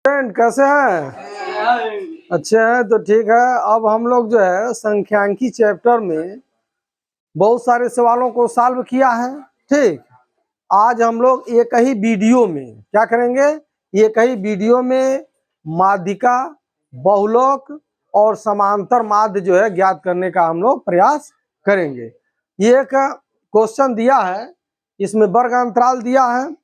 Student कैसे हैं? अच्छे हैं तो ठीक है। अब हम लोग जो है संख्यांकी चैप्टर में बहुत सारे सवालों को सॉल्व किया है। ठीक, आज हम लोग एक ही वीडियो में क्या करेंगे, एक ही वीडियो में माध्यिका, बहुलक और समांतर माध्य जो है ज्ञात करने का हम लोग प्रयास करेंगे। ये एक क्वेश्चन दिया है, इसमें वर्ग अंतराल दिया है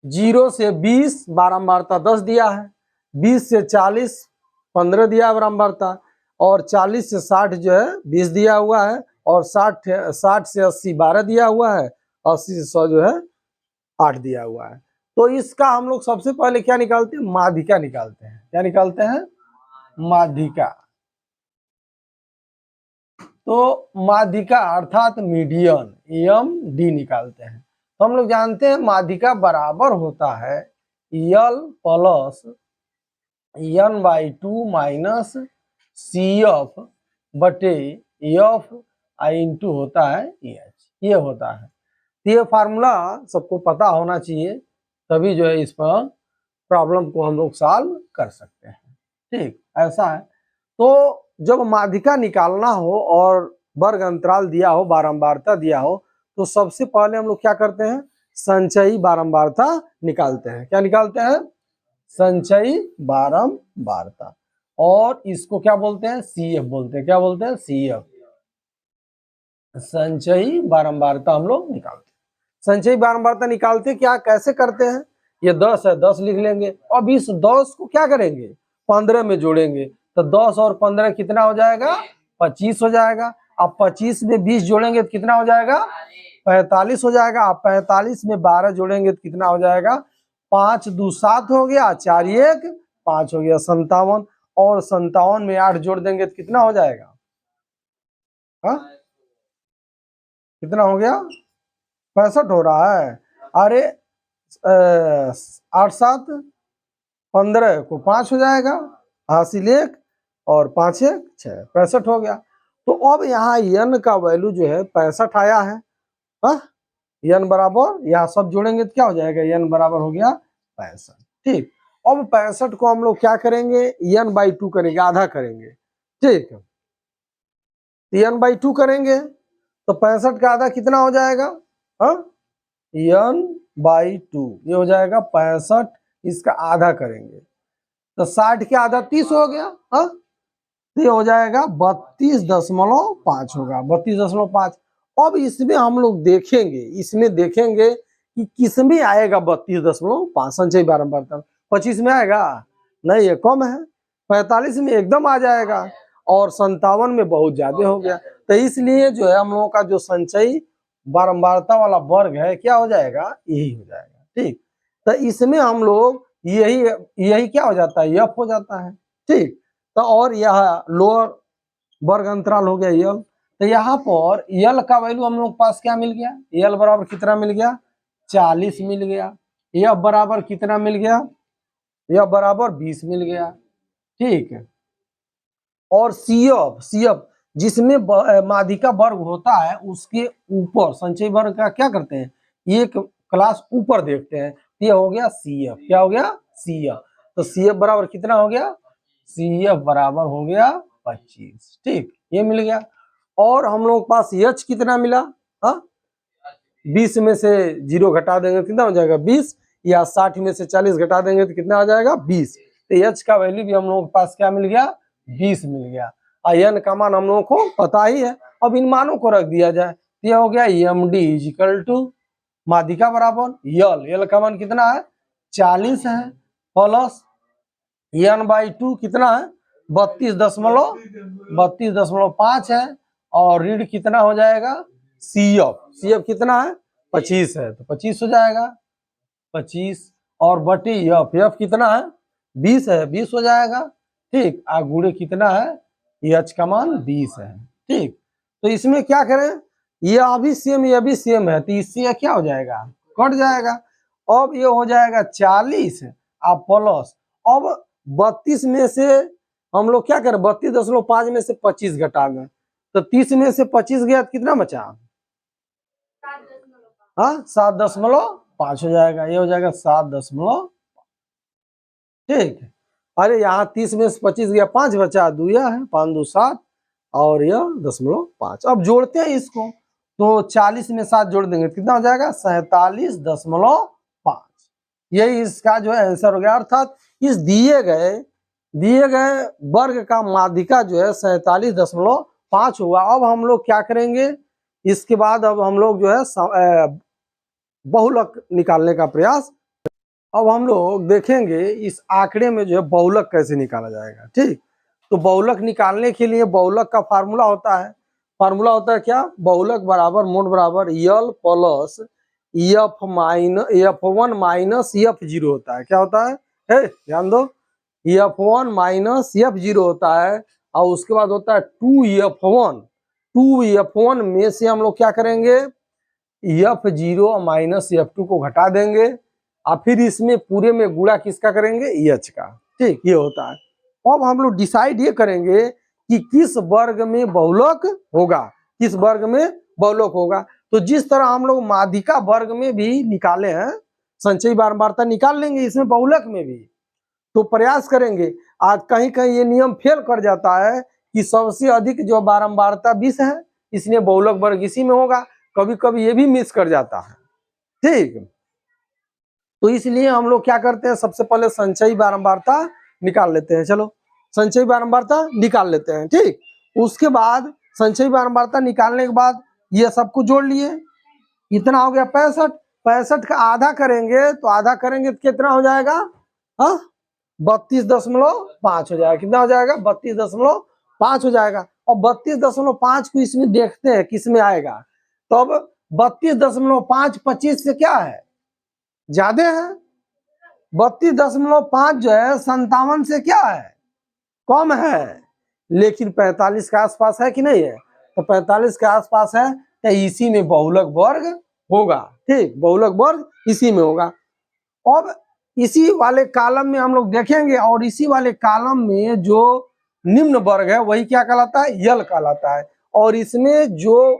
0 से 20 बारंबारता 10 दिया है, 20 से 40 15 दिया है बारंबारता, और 40 से 60 जो है 20 दिया हुआ है, और 60 से 80 12 दिया हुआ है, 80 से 100 जो है 8 दिया हुआ है। तो इसका हम लोग सबसे पहले क्या निकालते हैं, माध्यिका निकालते हैं। क्या निकालते हैं? माध्यिका। तो माध्यिका अर्थात मीडियन MD निकालते हैं। तो हम लोग जानते हैं माध्यिका बराबर होता है L plus N/2 minus CF बटे F इंटू होता है H। ये होता है। तो ये फार्मूला सबको पता होना चाहिए, तभी जो है इस पर प्रॉब्लम को हम लोग सॉल्व कर सकते हैं। ठीक, ऐसा है। तो जब माध्यिका निकालना हो और वर्ग अंतराल दिया हो, बारंबारता दिया हो, तो सबसे पहले हम लोग क्या करते हैं, संचयी बारंबारता निकालते हैं। क्या निकालते हैं? संचयी बारंबारता। और इसको क्या बोलते हैं? CF बोलते हैं। क्या बोलते हैं? CF, संचयी बारंबारता हम लोग निकालते हैं। संचयी बारंबारता निकालते क्या, कैसे करते हैं? ये 10 है, 10 लिख लेंगे। अब इस 10 को क्या करेंगे, 15 में जोड़ेंगे। तो 10 और 15 कितना हो जाएगा? 25 हो जाएगा। अब 25 में 20 जोड़ेंगे तो कितना हो जाएगा? 45 हो जाएगा। अब 45 में 12 जोड़ेंगे तो कितना हो जाएगा? 5 2 7 हो गया, 4 1 5 हो गया, 57। और 57 में 8 जोड़ देंगे तो कितना हो जाएगा? हाँ, कितना हो गया? 65 हो रहा है। अरे 8 7 15 को 5 हो जाएगा, हासिल 1 और 5 1 6, 65 हो गया। तो अब यहाँ n का वैल्यू जो है 65 आया है। हाँ, n बराबर, यहाँ सब जोड़ेंगे तो क्या हो जाएगा? n बराबर हो गया 65। ठीक, अब 65 को हम लोग क्या करेंगे, n/2 करेंगे, आधा करेंगे। ठीक, n/2 करेंगे तो 65 का आधा कितना हो जाएगा? हाँ, n/2 ये हो जाएगा 65। इसका आधा करेंगे तो 60 के आधा 30 हो गया। हाँ, ये हो जाएगा 32.5 होगा, 32.5। अब इसमें हम लोग देखेंगे, इसमें देखेंगे कि किसमें आएगा 32.5। संचयी बारंबारता 25 में आएगा? नहीं, ये कम है। 45 में एकदम आ जाएगा, और 57 में बहुत ज्यादा हो गया। तो इसलिए जो है हम लोगों का जो संचयी बारंबारता वाला वर्ग है क्या हो जाएगा? यही हो जाएगा। ठीक, तो इसमें हम लोग यही क्या हो जाता है? F हो जाता है। ठीक, तो और यह लोअर वर्ग अंतराल हो गया यल। तो यहाँ पर यल का वैल्यू हम लोग पास क्या मिल गया? यल बराबर कितना मिल गया? 40 मिल गया। यह बराबर कितना मिल गया? यह बराबर 20 मिल गया। ठीक है, और CF जिसमें माध्यिका वर्ग होता है उसके ऊपर संचयी वर्ग का क्या करते हैं, एक क्लास ऊपर देखते हैं। ये हो गया CF। क्या हो गया? CF। तो CF बराबर कितना हो गया? CF बराबर हो गया 25। ठीक, ये मिल गया। और हम लोग पास H कितना मिला? हाँ, 20 में से 0 घटा देंगे तो कितना हो जाएगा? 20। या 60 में से 40 घटा देंगे तो कितना आ जाएगा? 20। तो H का वैल्यू भी हम लोगों के पास क्या मिल गया? 20 मिल गया। और n का मान हम लोगों को पता ही है। अब इन मानों को रख दिया जाए तो यह हो गया MD इजिकल टू माध्यिका बराबर यल का मान कितना है? 40 है, प्लस n/2 कितना है? 32.5 है, और ऋण कितना हो जाएगा? CF कितना है? 25 है, तो 25 हो जाएगा। 25 और बटी F कितना है? 20 है, 20 हो जाएगा। ठीक, गुणे कितना है? H का मान 20 है। ठीक, तो इसमें क्या करें, ये अभी सेम, ये भी सेम है, तो इससे क्या हो जाएगा? कट जाएगा। अब ये हो जाएगा 40 अब प्लस, अब 32 में से हम लोग क्या करें, 32.5 में से 25 घटा दें तो 30 में से 25 गया तो कितना बचा? हाँ, 7.5 हो जाएगा। ये हो जाएगा 7.5। ठीक। अरे यहाँ 30 में से 25 गया, 5 बचा, 2 यह है, 5 2 7 और यह 0.5। अब जोड़ते हैं इसको, तो 40 में 7 जोड़ देंगे कितना हो जाएगा 47.5। यही इसका जो है आंसर हो गया। अर्थात इस दिए गए वर्ग का माध्यिका जो है 47.5 हुआ। अब हम लोग क्या करेंगे, इसके बाद अब हम लोग जो है बहुलक निकालने का प्रयास। अब हम लोग देखेंगे इस आंकड़े में जो है बहुलक कैसे निकाला जाएगा। ठीक, तो बहुलक निकालने के लिए बहुलक का फार्मूला होता है क्या, बहुलक बराबर मोड बराबर यल प्लस F1 माइनस F0 होता है। क्या होता है, ध्यान दो, F1 माइनस F0 होता है और उसके बाद होता है 2F1 में से हम लोग क्या करेंगे, F0 माइनस F2 को घटा देंगे और फिर इसमें पूरे में गुणा किसका करेंगे, H का। ठीक, ये होता है। अब हम लोग डिसाइड ये करेंगे कि किस वर्ग में बहुलक होगा, किस वर्ग में बहुलक होगा। तो जिस तरह हम लोग माध्यिका वर्ग में भी निकाले हैं, संचयी बारंबारता निकाल लेंगे इसमें बहुलक में भी। तो प्रयास करेंगे, आज कहीं कहीं ये नियम फेल कर जाता है कि सबसे अधिक जो बारंबारता 20 है इसलिए बहुलक वर्ग इसी में होगा, कभी कभी ये भी मिस कर जाता है। ठीक, तो इसलिए हम लोग क्या करते हैं, सबसे पहले संचयी बारंबारता निकाल लेते हैं। चलो संचयी बारंबारता निकाल लेते हैं। ठीक, उसके बाद संचयी बारंबारता निकालने के बाद ये सब कुछ जोड़ लिए, इतना हो गया 65। 65 का आधा करेंगे तो कितना हो जाएगा, 32.5 हो जाएगा। कितना हो जाएगा, 32.5 हो जाएगा। और 32.5 को इसमें देखते हैं किस में आएगा। तो अब 32.5 25 से क्या है, ज्यादा है। 32.5 जो है 57 से क्या है, कम है, लेकिन 45 के आसपास है कि नहीं है। तो 45 के आसपास है तो इसी में बहुलक वर्ग होगा। ठीक, बहुलक वर्ग इसी में होगा। अब इसी वाले कॉलम में हम लोग देखेंगे और इसी वाले कॉलम में जो निम्न वर्ग है वही क्या कहलाता है, यल कहलाता है। और इसमें जो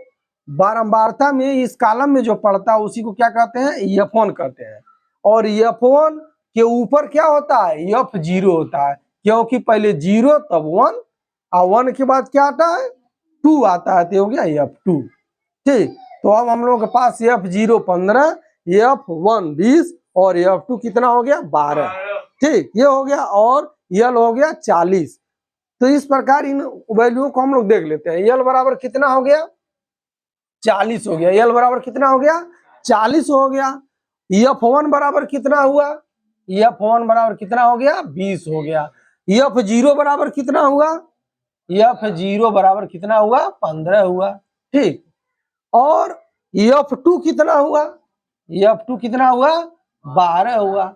बारंबारता में इस कॉलम में जो पड़ता है उसी को क्या कहते हैं, F1 कहते हैं। और F1 के ऊपर क्या होता है, F0 होता है, क्योंकि पहले 0 तब 1 और 1 के बाद क्या आता है, 2 आता है, तो हो गया F2। ठीक, तो अब हम लोग के पास F0 15, F1 20 और F2 कितना हो गया 12। ठीक, ये हो गया और यल हो गया 40। तो इस प्रकार इन वैल्यूओं को हम लोग देख लेते हैं। यल बराबर कितना हो गया, 40 हो गया। यल बराबर कितना हो गया, 40 हो गया। F1 बराबर कितना हुआ, F1 बराबर कितना हो गया, 20 हो गया। F0 बराबर कितना हुआ, F0 बराबर कितना हुआ, 15 हुआ। ठीक, और F2 कितना हुआ, F2 कितना हुआ, 12 हुआ।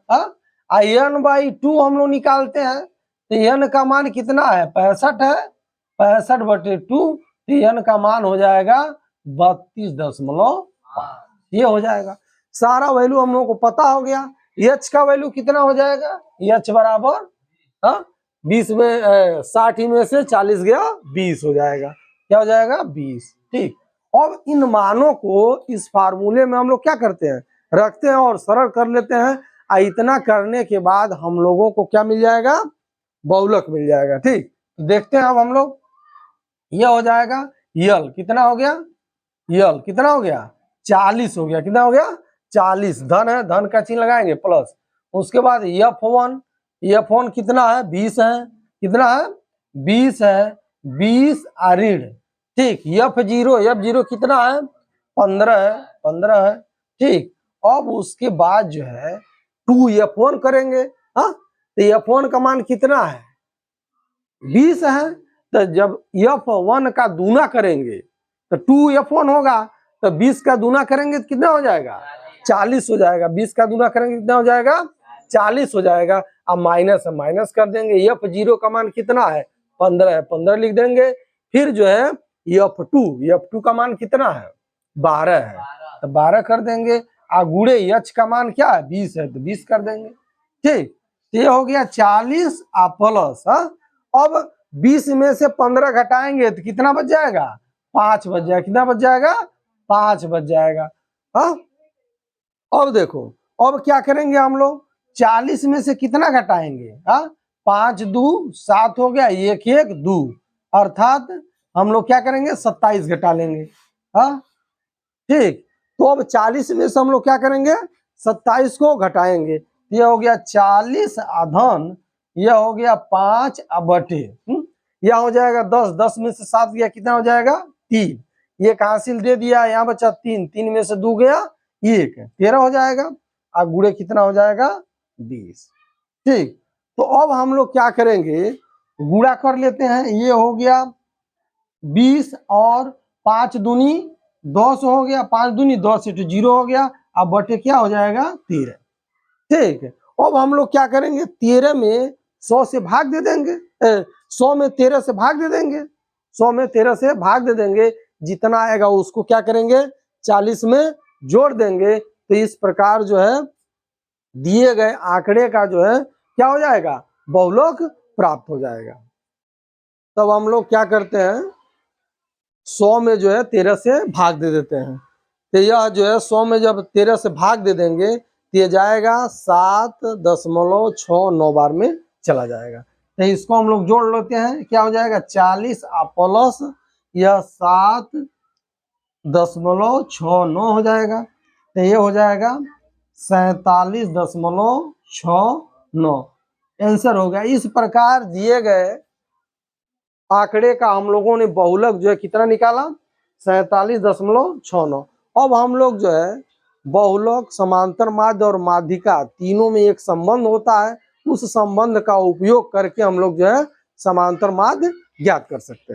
n/2 हम लोग निकालते हैं तो n का मान कितना है, 65 है, 65/2, तो n का मान हो जाएगा 32.5। ये हो जाएगा। सारा वैल्यू हम लोग को पता हो गया। h का वैल्यू कितना हो जाएगा, h बराबर 20 में 60 में से 40 गया 20 हो जाएगा। क्या हो जाएगा, 20। ठीक, अब इन मानों को इस फार्मूले में हम लोग क्या करते हैं, रखते हैं और सरल कर लेते हैं। इतना करने के बाद हम लोगों को क्या मिल जाएगा, बहुलक मिल जाएगा। ठीक, देखते हैं अब हम लोग, यह हो जाएगा यल कितना हो गया, यल कितना हो गया 40 हो गया। कितना हो गया 40, धन है, धन का चिन्ह लगाएंगे प्लस। उसके बाद F1 कितना है, 20 है। कितना है, 20 है, 20 ऋण। ठीक, F0 कितना है, 15 है, 15 है। ठीक, अब उसके बाद जो है 2F1 करेंगे। तो F1 का मान कितना है, 20 है। तो जब F1 का दूना करेंगे तो 2F1 होगा, तो 20 का दूना करेंगे तो कितना हो जाएगा, 40 हो जाएगा। 20 का दूना करेंगे कितना हो जाएगा, 40 हो जाएगा। अब माइनस है, माइनस कर देंगे। F0 का मान कितना है, 15 है, 15 लिख देंगे। फिर जो है F2 का मान कितना है, 12 है, तो 12 कर देंगे। गुणे H का मान क्या है, 20 है, तो 20 कर देंगे। ठीक, तो ये हो गया 40 प्लस। अब 20 में से 15 घटाएंगे तो कितना बच जाएगा, 5 बच जाएगा। कितना बच जाएगा, 5 बच जाएगा। अब देखो, अब क्या करेंगे हम लोग, 40 में से कितना घटाएंगे? 5 2 7 हो गया, 1 1 2, अर्थात हम लोग क्या करेंगे? 27 घटा लेंगे। ठीक, तो अब 40 में से हम लोग क्या करेंगे? 27 को घटाएंगे। ये हो गया 40 अधन, यह हो गया 5 बटे, यह हो जाएगा 10, 10 में से 7 गया, कितना हो जाएगा? 3। ये हासिल दे दिया, यहाँ बचा 3, 3 में से 2 गया 1, 13 हो जाएगा। और गुणे कितना हो जाएगा? 20। ठीक, तो अब हम लोग क्या करेंगे? गुणा कर लेते हैं। ये हो गया 20 और 5 दूनी 10 हो गया, 5 दूनी 10, 0 हो गया। अब बटे क्या हो जाएगा? 13। ठीक है, अब हम लोग क्या करेंगे? 13 में 100 से भाग दे देंगे, 100 में 13 से भाग दे देंगे, 100 में 13 से भाग दे देंगे। जितना आएगा उसको क्या करेंगे? 40 में जोड़ देंगे। तो इस प्रकार जो है दिए गए आंकड़े का जो है क्या हो जाएगा? बहुलक प्राप्त हो जाएगा। तब हम लोग क्या करते हैं? 100 में जो है 13 से भाग दे देते हैं। तो यह जो है 100 में जब 13 से भाग दे देंगे तो ये जाएगा 7.69 बार में चला जाएगा। तो इसको हम लोग जोड़ लेते हैं, क्या हो जाएगा? 40 प्लस यह 7.69 हो जाएगा। तो ये हो जाएगा 47.69 आंसर हो गया। इस प्रकार दिए गए आंकड़े का हम लोगों ने बहुलक जो है कितना निकाला? 47.69। अब हम लोग जो है बहुलक, समांतर माध्य और माध्यिका तीनों में एक संबंध होता है, उस संबंध का उपयोग करके हम लोग जो है समांतर माध्य ज्ञात कर सकते हैं।